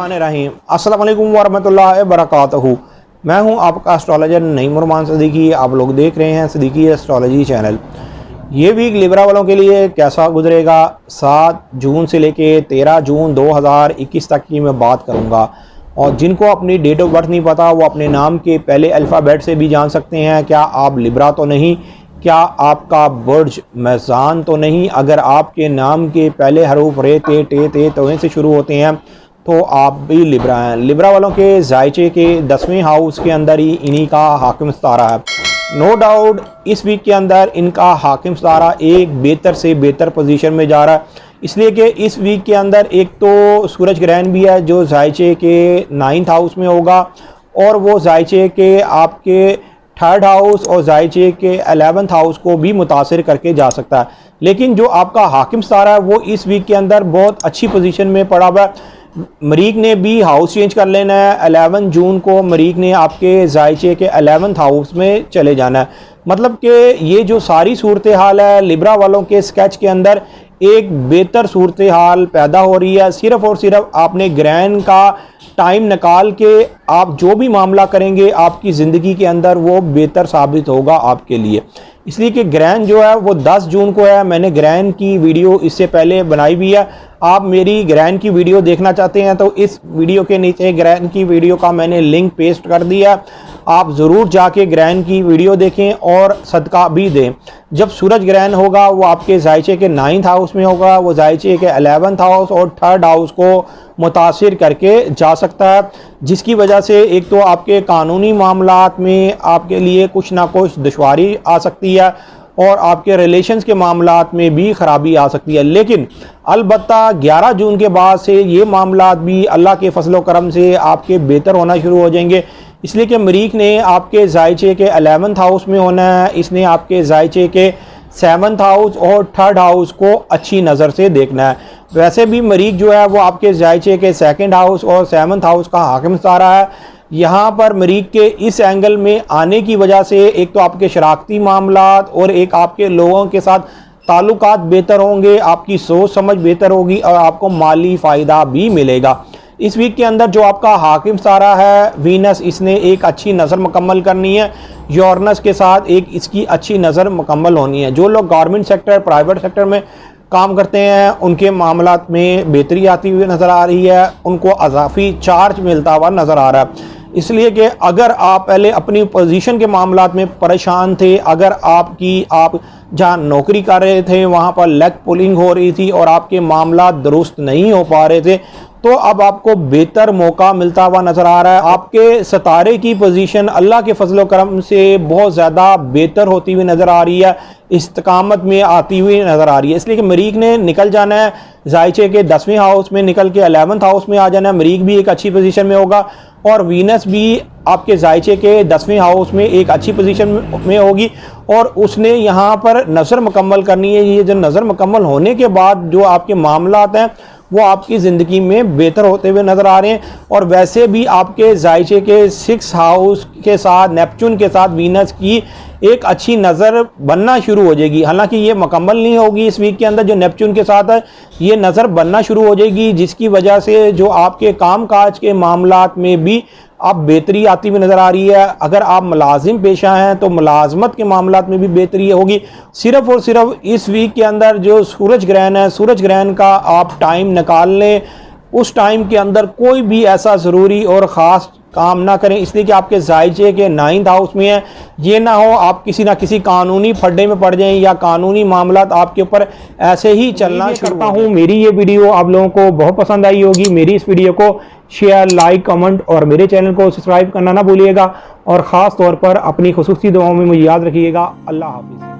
बिस्मिल्लाहिर्रहमानिर्रहीम। अस्सलाम वालेकुम वरहमतुल्लाहि वबरकातुहू। मैं हूं आपका एस्ट्रोलॉजर नईम उर्रहमान सिद्दीकी। आप लोग देख रहे हैं सिद्दीकी एस्ट्रोलॉजी चैनल। ये वीक लिब्रा वालों के लिए कैसा गुजरेगा, 7 जून से लेके 13 जून 2021 तक की मैं बात करूंगा। और जिनको अपनी डेट ऑफ बर्थ नहीं पता वो अपने नाम के पहले अल्फ़ाबेट से भी जान सकते हैं। क्या आप लिब्रा तो नहीं, क्या आपका बुर्ज मैज़ान तो नहीं। अगर आपके नाम के पहले हरूफ रे ते टे ते तो से शुरू होते हैं तो आप भी लिब्रा हैं। लिब्रा वालों के जायचे के 10वें हाउस के अंदर ही इन्हीं का हाकिम सितारा है। नो डाउट इस वीक के अंदर इनका हाकिम सितारा एक बेहतर से बेहतर पोजीशन में जा रहा है, इसलिए कि इस वीक के अंदर एक तो सूरज ग्रहण भी है जो जायचे के 9th हाउस में होगा, और वो जायचे के आपके 3rd हाउस और जायचे के 11th हाउस को भी मुतासिर करके जा सकता है। लेकिन जो आपका हाकिम सितारा है वो इस वीक के अंदर बहुत अच्छी पोजीशन में पड़ा हुआ है। मरीक ने भी हाउस चेंज कर लेना है। 11 जून को मरीक ने आपके जायचे के 11th हाउस में चले जाना है। मतलब कि ये जो सारी सूरत हाल है लिब्रा वालों के स्केच के अंदर एक बेहतर सूरत हाल पैदा हो रही है। सिर्फ़ और सिर्फ आपने ग्रहण का टाइम निकाल के आप जो भी मामला करेंगे आपकी ज़िंदगी के अंदर वो बेहतर साबित होगा आपके लिए। इसलिए कि ग्रहण जो है वो 10 जून को है। मैंने ग्रहण की वीडियो इससे पहले बनाई भी है। आप मेरी ग्रहण की वीडियो देखना चाहते हैं तो इस वीडियो के नीचे ग्रहण की वीडियो का मैंने लिंक पेस्ट कर दिया। आप ज़रूर जाके ग्रहण की वीडियो देखें और सदका भी दें। जब सूरज ग्रहण होगा वो आपके जायचे के 9th हाउस में होगा, वो जायचे के 11th हाउस और 3rd हाउस को मुतासिर करके जा सकता है, जिसकी वजह से एक तो आपके कानूनी मामलात में आपके लिए कुछ ना कुछ दुश्वारी आ सकती है और आपके रिलेशंस के मामलात में भी ख़राबी आ सकती है। लेकिन अलबत्ता 11 जून के बाद से ये मामलात भी अल्लाह के फजल करम से आपके बेहतर होना शुरू हो जाएंगे। इसलिए कि मरीक ने आपके जायचे के 11th हाउस में होना है, इसने आपके जायचे के 7th हाउस और 3rd हाउस को अच्छी नज़र से देखना है। वैसे भी मरीक जो है वो आपके जायचे के 2nd हाउस और 7th हाउस का हाकिम सितारा है। यहाँ पर मरीक के इस एंगल में आने की वजह से एक तो आपके शराकती मामलात और एक आपके लोगों के साथ ताल्लुकात बेहतर होंगे, आपकी सोच समझ बेहतर होगी और आपको माली फ़ायदा भी मिलेगा। इस वीक के अंदर जो आपका हाकिम सितारा है वीनस, इसने एक अच्छी नज़र मुकम्मल करनी है। यूरेनस के साथ एक इसकी अच्छी नज़र मुकम्मल होनी है। जो लोग गवर्नमेंट सेक्टर प्राइवेट सेक्टर में काम करते हैं उनके मामलात में बेहतरी आती हुई नज़र आ रही है, उनको अज़ाफ़ी चार्ज मिलता हुआ नज़र आ रहा है। इसलिए कि अगर आप पहले अपनी पोजीशन के मामलात में परेशान थे, अगर आप जहाँ नौकरी कर रहे थे वहाँ पर लेग पुलिंग हो रही थी और आपके मामलात दुरुस्त नहीं हो पा रहे थे, तो अब आपको बेहतर मौका मिलता हुआ नज़र आ रहा है। आपके सितारे की पोजीशन अल्लाह के फजल करम से बहुत ज़्यादा बेहतर होती हुई नज़र आ रही है, इस्तिकामत में आती हुई नज़र आ रही है। इसलिए कि मरीक ने निकल जाना है जायचे के 10वें हाउस में निकल के 11th हाउस में आ जाना है। मरीक भी एक अच्छी पोजीशन में होगा और वीनस भी आपके जायचे के 10वें हाउस में एक अच्छी पोजीशन में होगी और उसने यहाँ पर नज़र मुकम्मल करनी है। ये जो नज़र मुकम्मल होने के बाद जो आपके मामलात हैं वो आपकी ज़िंदगी में बेहतर होते हुए नज़र आ रहे हैं। और वैसे भी आपके जायचे के 6th हाउस के साथ नेपच्यून के साथ वीनस की एक अच्छी नज़र बनना शुरू हो जाएगी। हालांकि ये मुकम्मल नहीं होगी इस वीक के अंदर, जो नेपच्यून के साथ है ये नज़र बनना शुरू हो जाएगी, जिसकी वजह से जो आपके काम काज के मामलात में भी आप बेहतरी आती हुई नज़र आ रही है। अगर आप मुलाजिम पेशा हैं तो मुलाजमत के मामलात में भी बेहतरी होगी। सिर्फ़ और सिर्फ इस वीक के अंदर जो सूरज ग्रहण है, सूरज ग्रहण का आप टाइम निकाल लें, उस टाइम के अंदर कोई भी ऐसा ज़रूरी और ख़ास काम ना करें, इसलिए कि आपके जायचे के 9th हाउस में है। ये ना हो आप किसी ना किसी कानूनी फड्डे में पड़ जाएं या कानूनी मामलात आपके ऊपर ऐसे ही चलना करता हूँ। मेरी ये वीडियो आप लोगों को बहुत पसंद आई होगी। मेरी इस वीडियो को शेयर, लाइक, कमेंट और मेरे चैनल को सब्सक्राइब करना ना भूलिएगा और ख़ास तौर पर अपनी खुसूसी दुआओं में मुझे याद रखिएगा। अल्लाह हाफिज़।